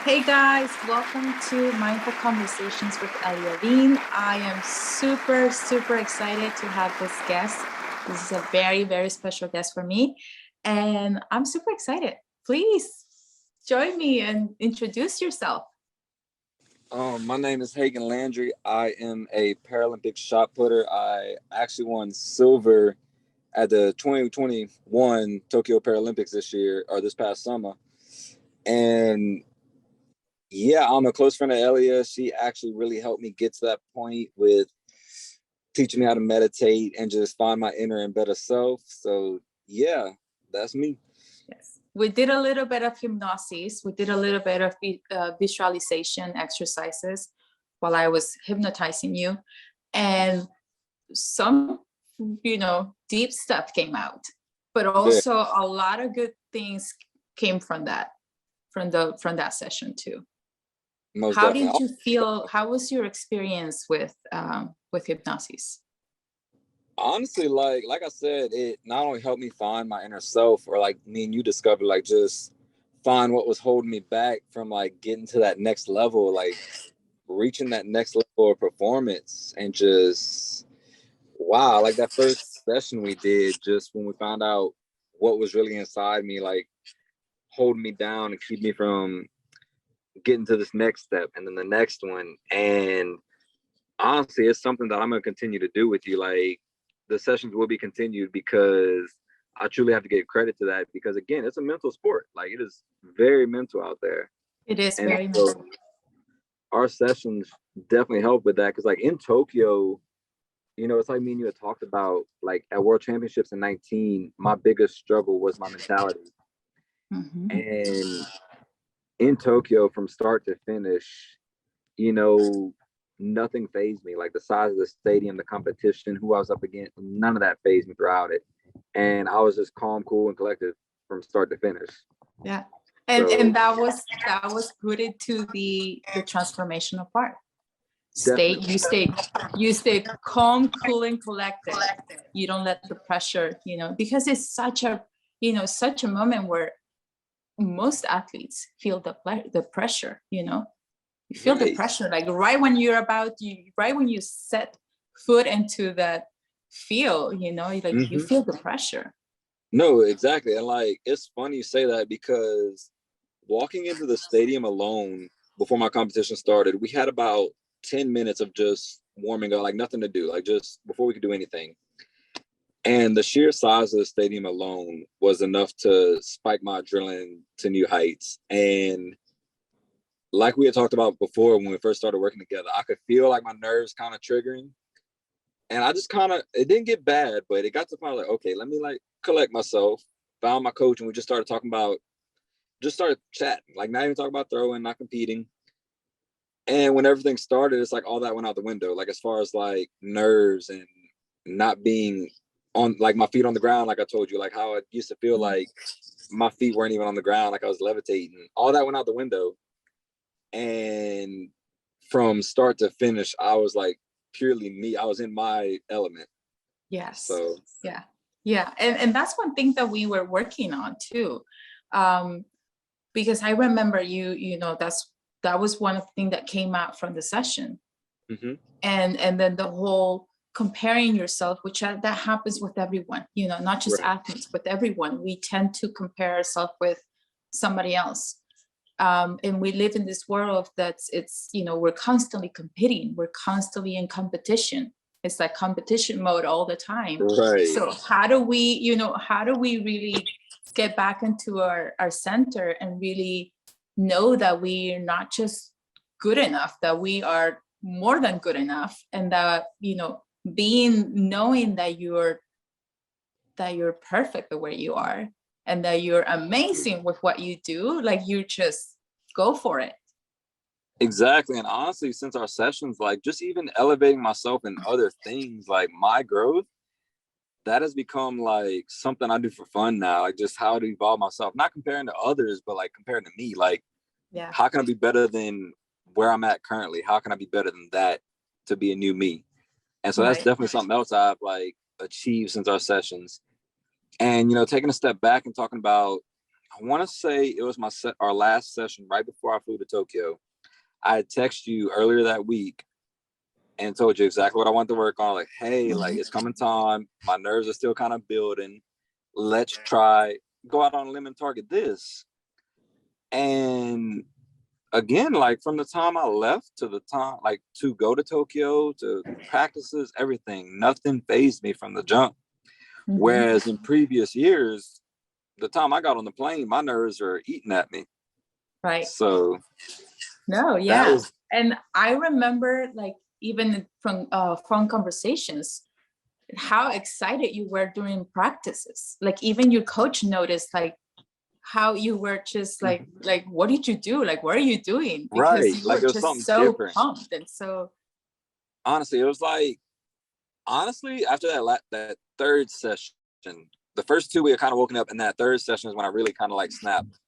Hey guys, welcome to Mindful Conversations with Elia Bean. I am super excited to have this guest. This is a very special guest for me, and I'm super excited. Please join me and introduce yourself. My name is Hagan Landry. I am a Paralympic shot putter. I actually won silver at the 2021 Tokyo Paralympics this past summer. And yeah, I'm a close friend of Elia. She actually really helped me get to that point with teaching me how to meditate and just find my inner and better self. So yeah, that's me. Yes, we did a little bit of hypnosis. We did a little bit of visualization exercises while I was hypnotizing you, and some deep stuff came out, but also a lot of good things came from that session too. Most How definitely. did you feel? How was your experience with hypnosis? Honestly, like I said, it not only helped me find my inner self, or like me and you discovered, like just find what was holding me back from like getting to that next level, like reaching that next level of performance. And just wow, like that first session we did, just when we found out what was really inside me, like holding me down and keep me from getting to this next step and then the next one. And honestly, it's something that I'm going to continue to do with you. Like the sessions will be continued because I truly have to give credit to that, because again, it's a mental sport. Like it is very mental out there. It is And very so mental. our sessions definitely help with that. Because like in Tokyo, it's like me and you had talked about, like at World Championships in 19, my biggest struggle was my mentality. Mm-hmm. And in Tokyo, from start to finish, nothing fazed me. Like the size of the stadium, the competition, who I was up against, none of that fazed me throughout it. And I was just calm, cool, and collected from start to finish. Yeah, and that was put into the transformational part. You stay calm, cool, and collected. You don't let the pressure, because it's such a moment where most athletes feel the pressure. You feel the pressure, like right when you set foot into that field, you feel the pressure. No, exactly. And like, it's funny you say that, because walking into the stadium alone before my competition started, we had about 10 minutes of just warming up, like nothing to do, like just before we could do anything. And the sheer size of the stadium alone was enough to spike my adrenaline to new heights. And like we had talked about before when we first started working together, I could feel like my nerves kind of triggering. And I just it didn't get bad, but it got to the point like, okay, let me like collect myself. Found my coach and we just started chatting, like not even talking about throwing, not competing. And when everything started, it's like all that went out the window. Like as far as like nerves and not being on like my feet on the ground, like I told you, like how I used to feel like my feet weren't even on the ground, like I was levitating. All that went out the window. And from start to finish, I was like purely me. I was in my element. Yes. So yeah. And that's one thing that we were working on too. Because I remember that was one of the things that came out from the session. mm-hmm. And then the whole comparing yourself, which that happens with everyone, not just athletes, but everyone. We tend to compare ourselves with somebody else. And we live in this world we're constantly competing. We're constantly in competition. It's like competition mode all the time. Right. So how do we really get back into our center and really know that we're not just good enough, that we are more than good enough, and that, knowing that you're perfect the way you are, and that you're amazing with what you do, like you just go for it. Exactly. And honestly, since our sessions, like just even elevating myself in other things, like my growth, that has become like something I do for fun now. Like just how to evolve myself, not comparing to others, but like comparing to me. Like, how can I be better than where I'm at currently? How can I be better than that to be a new me? And so that's definitely something else I've like achieved since our sessions. And, taking a step back and talking about I want to say it was our last session right before I flew to Tokyo. I had texted you earlier that week and told you exactly what I want to work on. Like, hey, like it's coming time. My nerves are still kind of building. Let's go out on a limb and target this. And again, like from the time I left to the time, like to go to Tokyo, to practices, everything, nothing fazed me from the jump. Whereas in previous years, the time I got on the plane, my nerves are eating at me. Right. So no, yeah. And I remember like even from conversations, how excited you were during practices. Like even your coach noticed like how you were just like what did you do? Like what are you doing? Because you like were it was just something so different. pumped. And so honestly, it was like after that third session, the first two we were kind of woken up, and that third session is when I really kind of like snapped.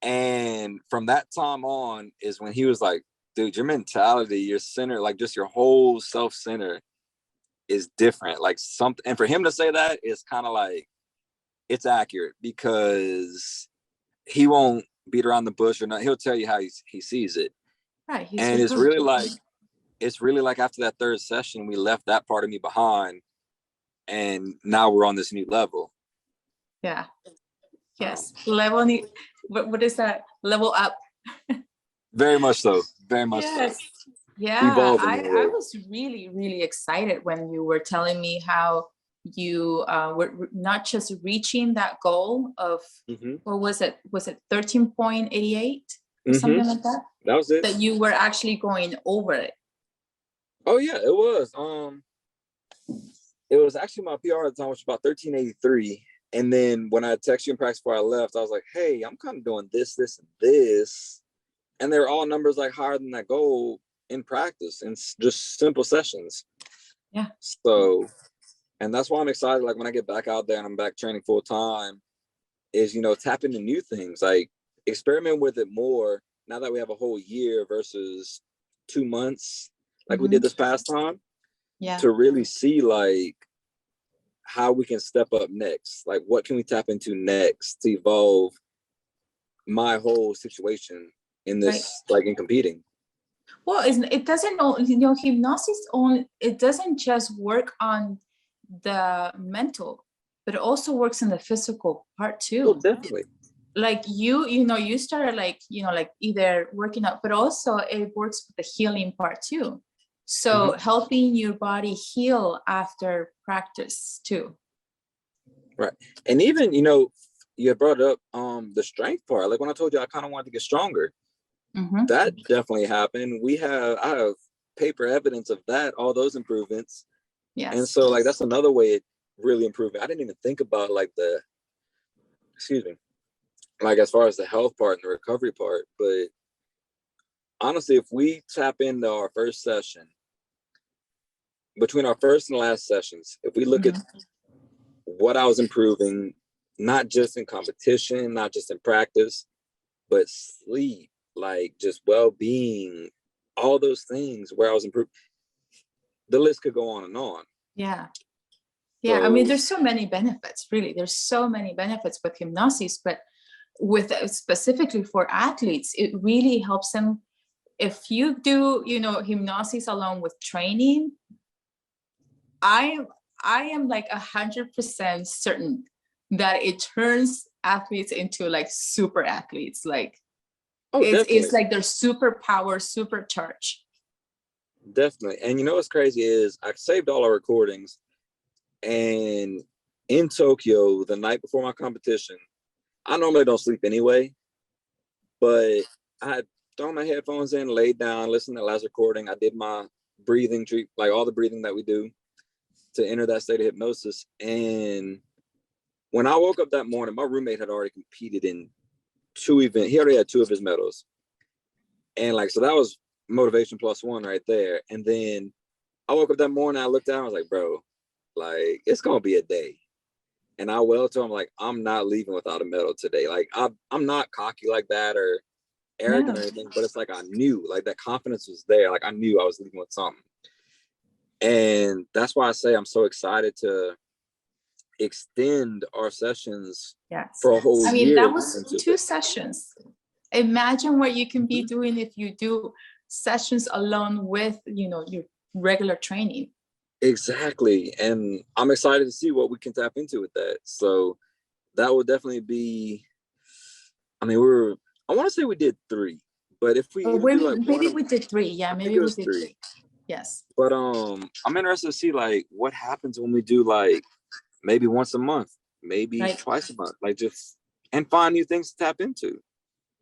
And from that time on is when he was like, dude, your mentality, your center, like just your whole self-center is different. Like something, and for him to say that is kind of like, it's accurate, because he won't beat around the bush or not. He'll tell you how he sees it. right. And it's really like after that third session, we left that part of me behind, and now we're on this new level. Yeah. Yes. What is that? Level up. Very much so. Very much yes. so. Yeah. Evolving I was really, really excited when you were telling me how you were not just reaching that goal of what was it? Was it 13.88 or something like that? That was it. That you were actually going over it. Oh yeah, it was. It was actually my PR at the time, which was about 1383. And then when I texted you in practice before I left, I was like, hey, I'm kind of doing this, this, and this. And they're all numbers like higher than that goal in practice and just simple sessions. Yeah. So, and that's why I'm excited. Like when I get back out there and I'm back training full time, is, tap into new things, like experiment with it more now that we have a whole year versus 2 months, like we did this past time. Yeah. To really see like how we can step up next, like what can we tap into next to evolve my whole situation in this, like in competing. Well, it doesn't, hypnosis it doesn't just work on the mental, but it also works in the physical part too. Oh, definitely. Like you started like either working out, but also it works with the healing part too. So helping your body heal after practice too. Right. And even, you brought up the strength part. Like when I told you I kind of wanted to get stronger, that definitely happened. I have paper evidence of that, all those improvements. Yes. And so like that's another way it really improved. I didn't even think about like like as far as the health part and the recovery part. But honestly, if we tap into our first session, between our first and last sessions, if we look at what I was improving, not just in competition, not just in practice, but sleep, like just well-being, all those things where I was improving, the list could go on and on. Yeah. Yeah. So, I mean, there's so many benefits, really. There's so many benefits with hypnosis, but specifically for athletes, it really helps them. If you do, hypnosis along with training, I am like 100% certain that it turns athletes into like super athletes. Like it's like their superpower, supercharged. Definitely. And what's crazy is I saved all our recordings, and in Tokyo, the night before my competition, I normally don't sleep anyway, but I had thrown my headphones in, laid down, listened to the last recording. I did my breathing treat, like all the breathing that we do to enter that state of hypnosis. And when I woke up that morning, my roommate had already competed in 2 events. He already had 2 of his medals. And so that was motivation +1 right there. And then I woke up that morning, I looked down, I was like, bro, like it's going to be a day. And I told him, like, I'm not leaving without a medal today. Like I'm not cocky like that or arrogant or anything, but it's like I knew, like that confidence was there. Like I knew I was leaving with something. And that's why I say I'm so excited to extend our sessions Yes. for a whole I mean, year. that was 2 sessions. Imagine what you can be doing if you do sessions alone with, your regular training. Exactly. And I'm excited to see what we can tap into with that. So that would definitely be, I mean, I want to say we did 3, but if we even do like maybe we did 3. Yeah, maybe we did 3. Yes. But I'm interested to see like what happens when we do like maybe once a month, maybe twice a month, like just and find new things to tap into.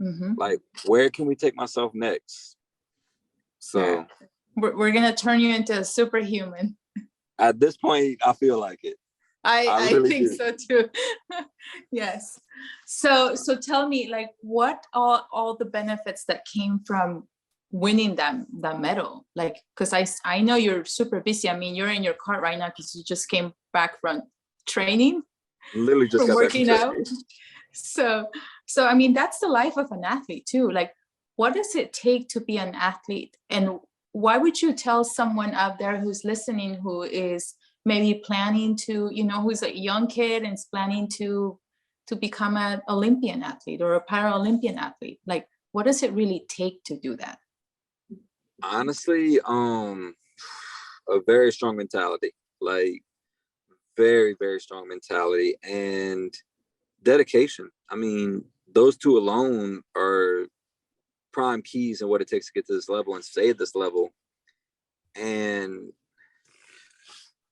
Mm-hmm. Like, where can we take myself next? So we're gonna turn you into a superhuman. At this point, I feel like it. I really think do. so too. Yes. So tell me, like, what are all the benefits that came from winning that medal? Like, because I know you're super busy. I mean, you're in your car right now because you just came back from training. Literally just got working back out. So I mean, that's the life of an athlete too. Like, what does it take to be an athlete? And why would you tell someone out there who's listening, who is maybe planning to, who's a young kid and is planning to become an Olympian athlete or a Paralympian athlete? Like, what does it really take to do that? Honestly, a very strong mentality, like very, very strong mentality and dedication. I mean, those 2 alone are prime keys in what it takes to get to this level and stay at this level. And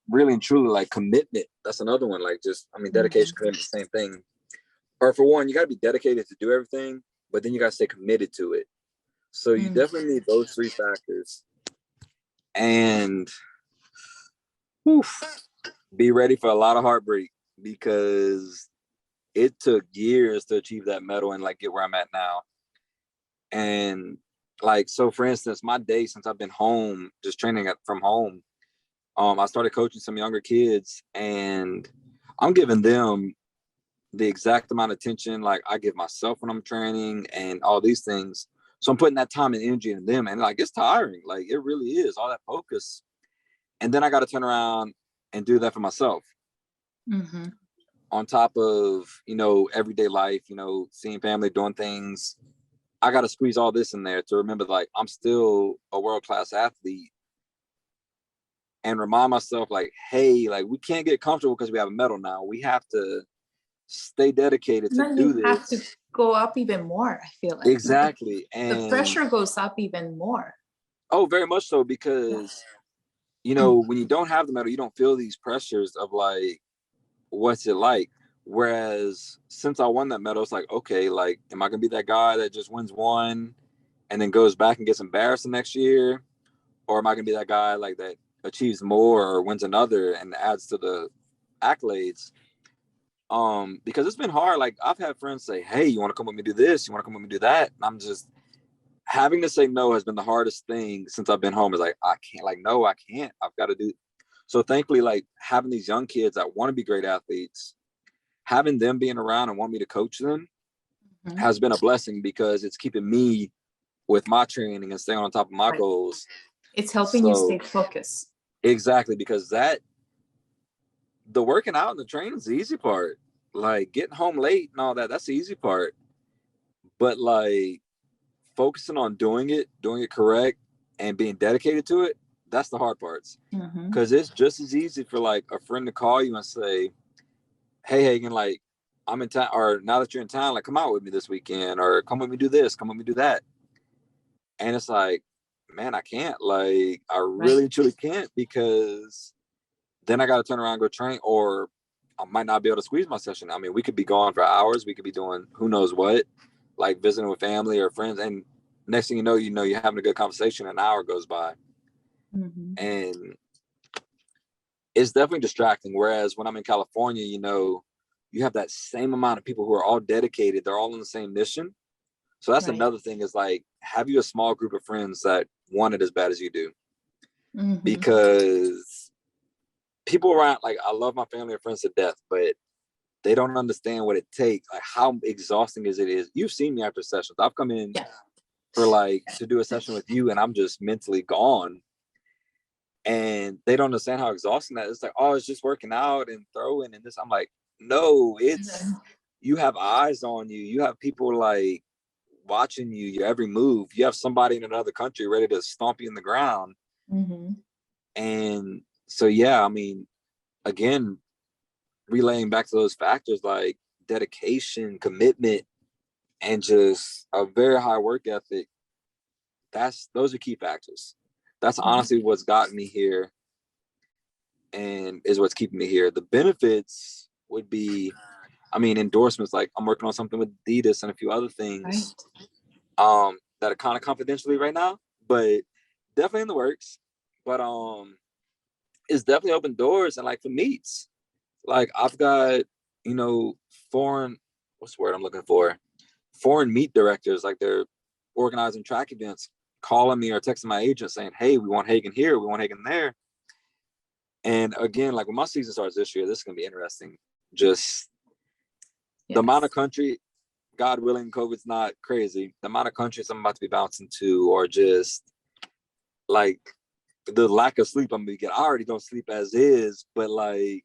really and truly, like, commitment. That's another one. Like, just, I mean, dedication, commitment, the same thing. Or for one, you got to be dedicated to do everything, but then you got to stay committed to it. So you definitely need those 3 factors. And be ready for a lot of heartbreak, because it took years to achieve that medal and like get where I'm at now. And like, so for instance, my day since I've been home, just training from home, I started coaching some younger kids, and I'm giving them the exact amount of attention like I give myself when I'm training and all these things. So I'm putting that time and energy into them, and like, it's tiring. Like, it really is, all that focus. And then I got to turn around and do that for myself. On top of, everyday life, seeing family, doing things. I got to squeeze all this in there to remember, like, I'm still a world-class athlete, and remind myself, like, hey, like, we can't get comfortable because we have a medal now. We have to stay dedicated to do this. Have to go up even more, I feel like. Exactly. And the pressure goes up even more. Oh, very much so, because, when you don't have the medal, you don't feel these pressures of like, what's it like? Whereas since I won that medal, it's like, okay, like, am I gonna be that guy that just wins one and then goes back and gets embarrassed the next year? Or am I gonna be that guy like that achieves more or wins another and adds to the accolades? Because it's been hard. Like, I've had friends say, hey, you want to come with me do this? You want to come with me do that? And I'm just, having to say no has been the hardest thing since I've been home. Is like, I can't, like, no, I can't. I've got to do. So thankfully, like, having these young kids that want to be great athletes, having them being around and want me to coach them has been a blessing, because it's keeping me with my training and staying on top of my goals. It's helping you stay focused. Exactly, because the working out and the training is the easy part. Like, getting home late and all that, that's the easy part. But like, focusing on doing it correct and being dedicated to it, that's the hard parts. Because it's just as easy for like a friend to call you and say, hey, Hagan, like, I'm in town, or now that you're in town, like, come out with me this weekend, or come with me do this, come with me do that. And it's like, man, I can't. Like, I really truly can't, because then I got to turn around and go train, or I might not be able to squeeze my session. I mean, we could be gone for hours. We could be doing who knows what, like visiting with family or friends. And next thing you know, you're having a good conversation. An hour goes by. And it's definitely distracting. Whereas when I'm in California, you have that same amount of people who are all dedicated. They're all on the same mission. So that's another thing, is like, have you a small group of friends that want it as bad as you do? Because people around, like, I love my family and friends to death, but they don't understand what it takes, like how exhausting it is. You've seen me after sessions. I've come in for like to do a session with you, and I'm just mentally gone. and they don't understand how exhausting that is. It's like, oh, it's just working out and throwing and this. I'm like, no, it's, you have eyes on you. You have people like watching you, your every move. You have somebody in another country ready to stomp you in the ground. Mm-hmm. And so, yeah, I mean, again, relaying back to those factors like dedication, commitment, and just a very high work ethic. Those are key factors. That's honestly what's gotten me here and is what's keeping me here. The benefits would be, I mean, endorsements. Like I'm working on something with Adidas and a few other things that are kind of confidentially right now, but definitely in the works. But it's definitely opened doors. And like for meets, like I've got, you know, foreign, what's the word I'm looking for? Foreign meet directors, like they're organizing track events, calling me or texting my agent saying, hey, we want Hagan here, we want Hagan there. And again, like when my season starts this year, this is going to be interesting. Just the amount of country, God willing, COVID's not crazy. The amount of countries I'm about to be bouncing to, or just like the lack of sleep I'm going to get. I already don't sleep as is, but like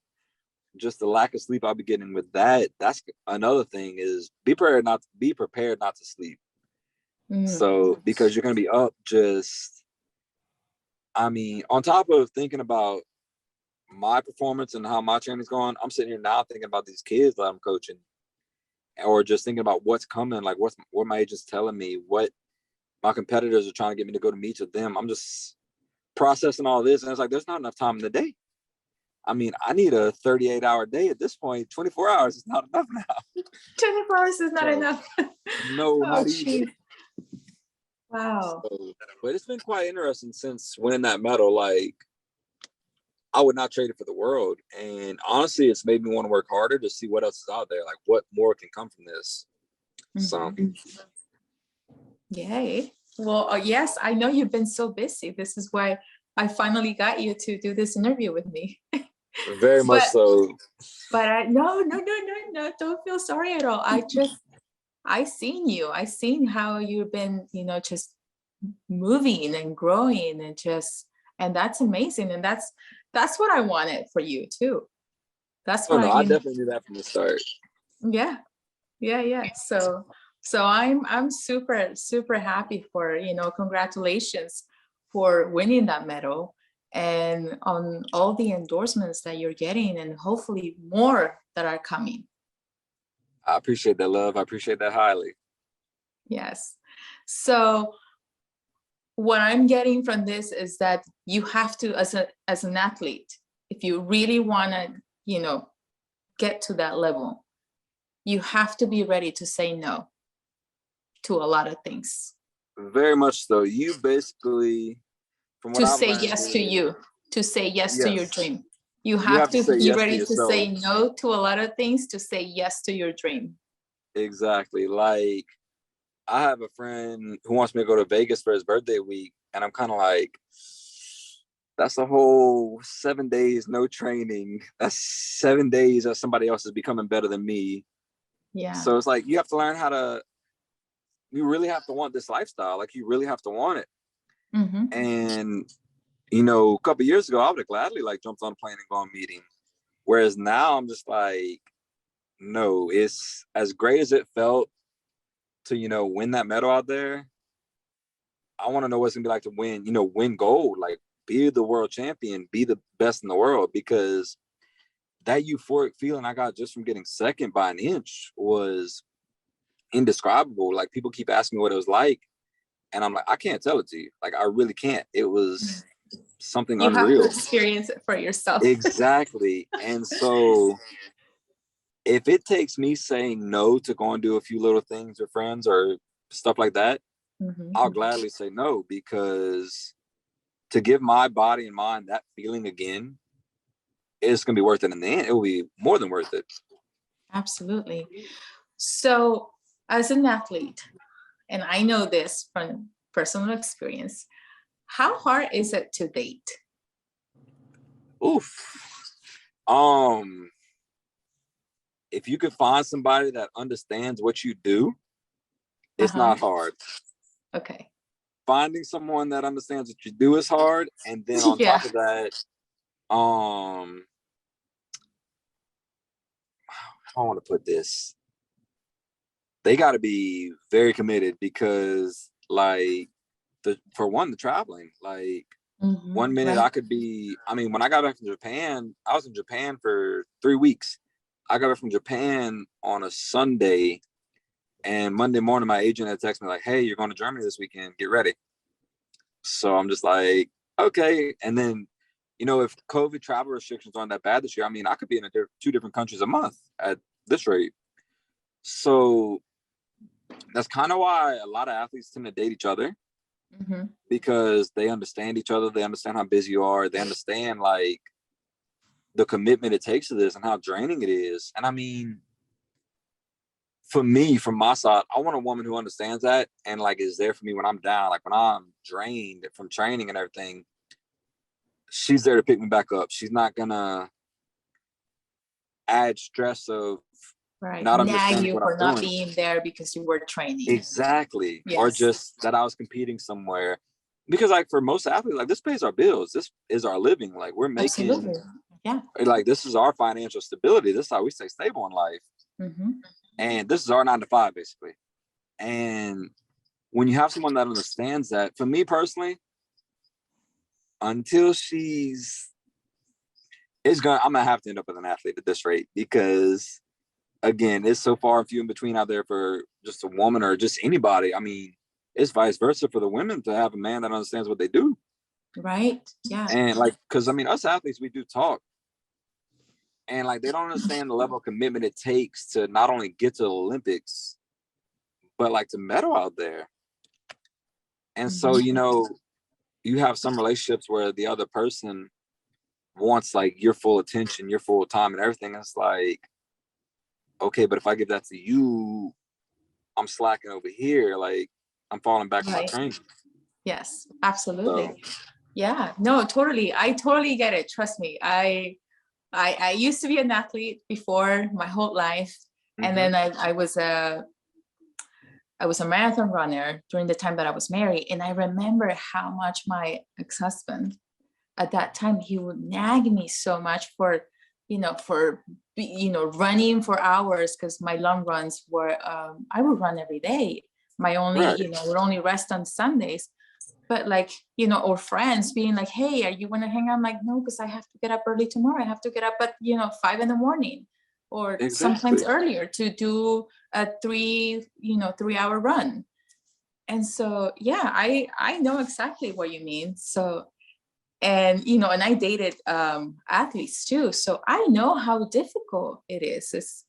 just the lack of sleep I'll be getting with that. That's another thing is be prepared not to sleep. So because you're going to be up just, I mean, on top of thinking about my performance and how my training's going, I'm sitting here now thinking about these kids that I'm coaching, or just thinking about what's coming, like what my agent's telling me, what my competitors are trying to get me to go to meets with them. I'm just processing all this, and it's like there's not enough time in the day. I mean, I need a 38-hour day at this point. 24 hours is not enough now. 24 hours is not enough. No, not even. Wow. So, but it's been quite interesting since winning that medal. Like, I would not trade it for the world. And honestly, it's made me want to work harder to see what else is out there. Like, what more can come from this? So. Yay. Well, yes, I know you've been so busy. This is why I finally got you to do this interview with me. Very much so. But no, don't feel sorry at all. I seen how you've been, just moving and growing and that's amazing. And that's what I wanted for you too. That's what I definitely knew that from the start. Yeah. So I'm super, super happy for, congratulations for winning that medal and on all the endorsements that you're getting and hopefully more that are coming. I appreciate that, love. I appreciate that highly. Yes. So what I'm getting from this is that you have to, as an athlete, if you really want to, get to that level, you have to be ready to say no to a lot of things. Very much so. You basically, from what I've learned, to say yes to your dream. You have to say be yes ready to say no to a lot of things to say yes to your dream. Exactly. Like, I have a friend who wants me to go to Vegas for his birthday week, and I'm kind of like, that's a whole 7 days no training. That's 7 days that somebody else is becoming better than me. Yeah. So it's like you have to learn you really have to want this lifestyle. Like, you really have to want it. And a couple years ago, I would have gladly like jumped on a plane and gone meeting. Whereas now I'm just like, no, it's as great as it felt to, win that medal out there. I want to know what it's gonna be like to win gold, like be the world champion, be the best in the world, because that euphoric feeling I got just from getting second by an inch was indescribable. Like, people keep asking me what it was like, and I'm like, I can't tell it to you. Like, I really can't. It was something unreal. You have to experience it for yourself. Exactly. And so if it takes me saying no to go and do a few little things with friends or stuff like that, I'll gladly say no, because to give my body and mind that feeling again, it's going to be worth it. In the end, it will be more than worth it. Absolutely. So as an athlete, and I know this from personal experience, how hard is it to date? Oof. If you could find somebody that understands what you do, it's not hard. Okay. finding someone that understands what you do is hard. And then on Yeah. top of that, how I want to put this, they got to be very committed because like for one, the traveling, like 1 minute Right. I could be, I mean, when I got back from Japan, I was in Japan for 3 weeks. I got back from Japan on a Sunday, and Monday morning, my agent had texted me like, "Hey, you're going to Germany this weekend. Get ready." So I'm just like, okay. And then, if COVID travel restrictions aren't that bad this year, I mean, I could be in two different countries a month at this rate. So that's kind of why a lot of athletes tend to date each other, because they understand each other. They understand how busy you are. They understand like the commitment it takes to this and how draining it is. And I mean, for me, from my side, I want a woman who understands that and like is there for me when I'm down, like when I'm drained from training and everything. She's there to pick me back up. She's not gonna add stress of not Nag understanding you what for I'm not doing. being there because you were training. Exactly. Yes. Or just that I was competing somewhere. Because like for most athletes, like this pays our bills. This is our living. Like we're making, Absolutely. Yeah. like this is our financial stability. This is how we stay stable in life. And this is our 9 to 5 basically. And when you have someone that understands that, for me personally, until I'm gonna have to end up with an athlete at this rate, because again, it's so far and few in between out there for just a woman or just anybody. I mean, it's vice versa for the women to have a man that understands what they do. Right. Yeah. And like, because I mean, us athletes, we do talk, and like they don't understand the level of commitment it takes to not only get to the Olympics, but like to medal out there. And so, you have some relationships where the other person wants like your full attention, your full time and everything. It's like, okay, but if I give that to you, I'm slacking over here. Like I'm falling back on my training. Yes, absolutely. So, yeah, no, totally. I totally get it. Trust me. I used to be an athlete before my whole life. And then I was a marathon runner during the time that I was married. And I remember how much my ex-husband at that time, he would nag me so much for running for hours, because my long runs were, I would run every day. My only, would only rest on Sundays. But like, or friends being like, "Hey, are you want to hang out?" I'm like, "No, because I have to get up early tomorrow. I have to get up at, 5 a.m. or sometimes earlier to do a 3-hour run." And so, yeah, I know exactly what you mean. So, and, and I dated athletes too. So I know how difficult it is. It's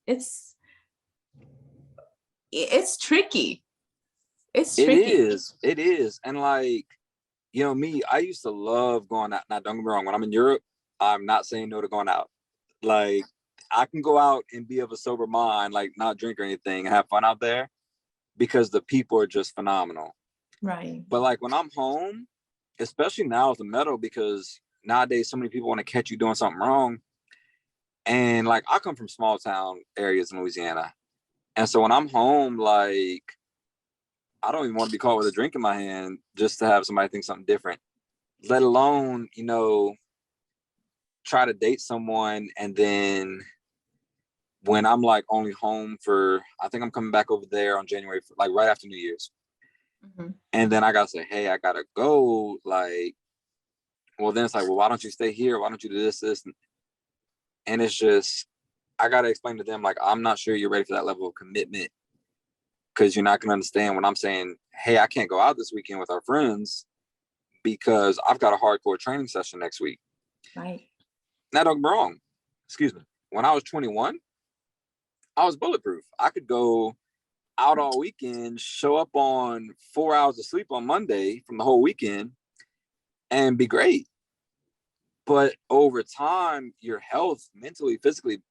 tricky. It's tricky. It is. And like, me, I used to love going out. Now, don't get me wrong. When I'm in Europe, I'm not saying no to going out. Like, I can go out and be of a sober mind, like not drink or anything, and have fun out there because the people are just phenomenal. Right. But like when I'm home, especially now with the medal, because nowadays so many people want to catch you doing something wrong. And like I come from small town areas in Louisiana. And so when I'm home, like I don't even want to be caught with a drink in my hand just to have somebody think something different, let alone, try to date someone. And then when I'm like only home for, I think I'm coming back over there on January, like right after New Year's. And then I got to say, hey, I got to go. Like, well, then it's like, well, why don't you stay here? Why don't you do this? And it's just, I got to explain to them, like, I'm not sure you're ready for that level of commitment, because you're not going to understand when I'm saying, hey, I can't go out this weekend with our friends because I've got a hardcore training session next week. Right. Now, don't get me wrong. Excuse me. When I was 21, I was bulletproof. I could go out all weekend, show up on 4 hours of sleep on Monday from the whole weekend, and be great. But over time, your health, mentally, physically,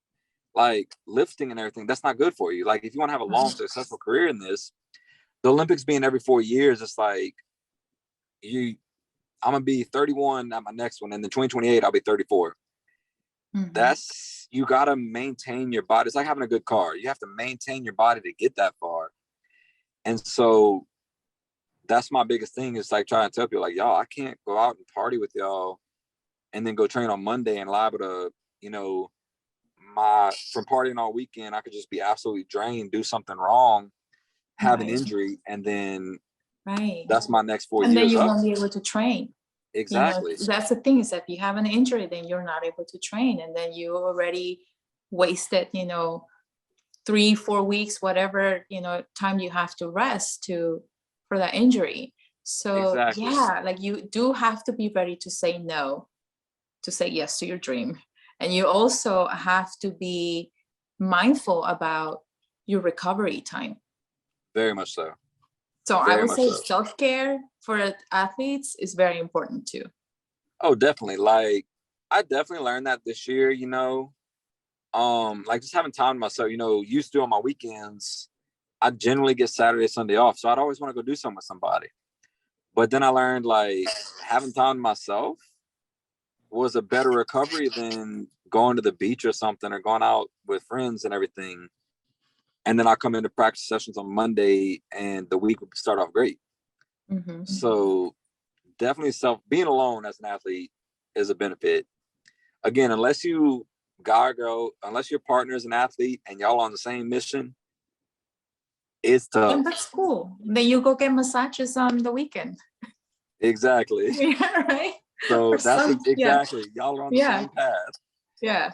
like lifting and everything, that's not good for you. Like if you want to have a long, successful career in this, the Olympics being every 4 years, it's like I'm gonna be 31 at my next one, and then 2028 I'll be 34. That's, you gotta maintain your body. It's like having a good car. You have to maintain your body to get that far. And so that's my biggest thing, is like trying to tell people like, y'all, I can't go out and party with y'all and then go train on Monday and liable to, you know, from partying all weekend, I could just be absolutely drained, do something wrong, have an injury, and then that's my next 4 years. And then you won't be able to train. Exactly. You know, that's the thing, is that if you have an injury, then you're not able to train, and then you already wasted, you know, 3-4 weeks, whatever, you know, time you have to rest for that injury. So yeah, like you do have to be ready to say no, to say yes to your dream. And you also have to be mindful about your recovery time. Very much so. So I would say self-care for athletes is very important too. Oh, definitely. Like, I definitely learned that this year, you know, like just having time to myself, you know, used to on my weekends, I generally get Saturday, Sunday off. So I'd always want to go do something with somebody. But then I learned like having time to myself was a better recovery than going to the beach or something, or going out with friends and everything. And then I come into practice sessions on Monday and the week would start off great. Mm-hmm. So definitely being alone as an athlete is a benefit. Again, unless you guy or girl, unless your partner is an athlete and y'all on the same mission, it's tough. And that's cool. Then you go get massages on the weekend. Exactly. Yeah, right. So exactly. Y'all are on the same path. Yeah.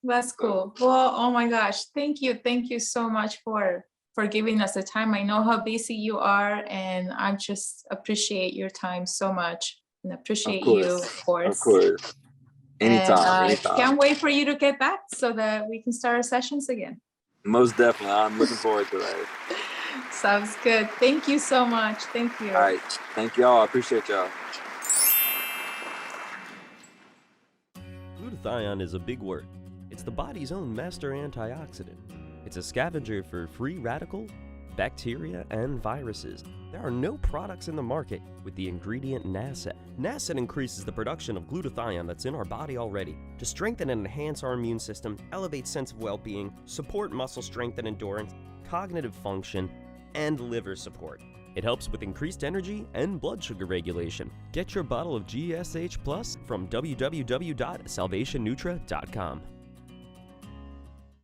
That's cool. Well, oh my gosh. Thank you so much for giving us the time. I know how busy you are, and I just appreciate your time so much, and appreciate you, of course. Of course. Anytime. Can't wait for you to get back so that we can start our sessions again. Most definitely. I'm looking forward to that. Sounds good. Thank you so much. Thank you. All right. Thank y'all. I appreciate y'all. Glutathione is a big word. It's the body's own master antioxidant. It's a scavenger for free radical, bacteria, and viruses. There are no products in the market with the ingredient NASET. NASET increases the production of glutathione that's in our body already to strengthen and enhance our immune system, elevate sense of well-being, support muscle strength and endurance, cognitive function, and liver support. It helps with increased energy and blood sugar regulation. Get your bottle of GSH Plus from www.salvationnutra.com.